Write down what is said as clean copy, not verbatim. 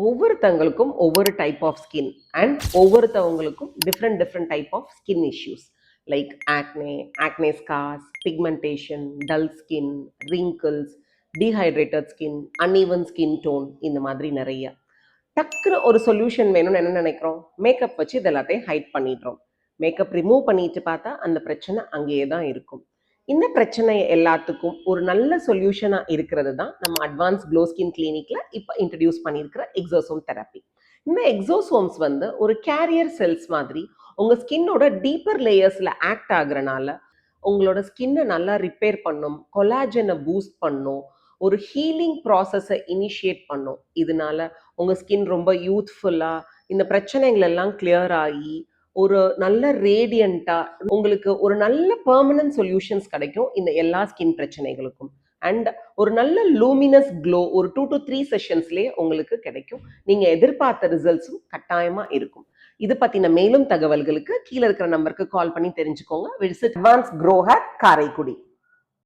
ஒவ்வொருத்தங்களுக்கும் ஒவ்வொரு type of skin and ஒவ்வொருத்தவங்களுக்கும் different type of skin issues like acne scars, pigmentation, dull skin, wrinkles, dehydrated skin, uneven skin tone, இந்த மாதிரி நிறைய. டக்குனு ஒரு சொல்யூஷன் வேணும்னு என்ன நினைக்கிறோம்? மேக்கப் வச்சு இது எல்லாத்தையும் ஹைட் பண்ணிடுறோம். மேக்கப் ரிமூவ் பண்ணிட்டு பார்த்தா அந்த பிரச்சனை அங்கேயே தான் இருக்கும். இந்த பிரச்சனை எல்லாத்துக்கும் ஒரு நல்ல சொல்யூஷனாக இருக்கிறது தான் நம்ம அட்வான்ஸ் க்ளோ ஸ்கின் கிளினிக்கில் இப்போ இன்ட்ரடியூஸ் பண்ணியிருக்கிற எக்ஸோசோம் தெரப்பி. இந்த எக்ஸோசோம்ஸ் வந்து ஒரு கேரியர் செல்ஸ் மாதிரி உங்கள் ஸ்கின்னோட டீப்பர் லேயர்ஸில் ஆக்ட் ஆகுறனால உங்களோட ஸ்கின்னை நல்லா ரிப்பேர் பண்ணும், கொலாஜனை பூஸ்ட் பண்ணும், ஒரு ஹீலிங் ப்ராசஸை இனிஷியேட் பண்ணும். இதனால உங்கள் ஸ்கின் ரொம்ப யூத்ஃபுல்லாக இந்த பிரச்சனைகள் எல்லாம் கிளியர் ஆகி ஒரு நல்ல ரேடியண்ட்டாக உங்களுக்கு ஒரு நல்ல பெர்மனன்ட் சொல்யூஷன்ஸ் கிடைக்கும் இந்த எல்லா ஸ்கின் பிரச்சனைகளுக்கும். அண்ட் ஒரு நல்ல லூமினஸ் க்ளோ ஒரு 2 to 3 செஷன்ஸ்லேயே உங்களுக்கு கிடைக்கும். நீங்கள் எதிர்பார்த்த ரிசல்ட்ஸும் கட்டாயமாக இருக்கும். இது பற்றின மேலும் தகவல்களுக்கு கீழே இருக்கிற நம்பருக்கு கால் பண்ணி தெரிஞ்சுக்கோங்க. Visit advance grow hair, Karaikudi.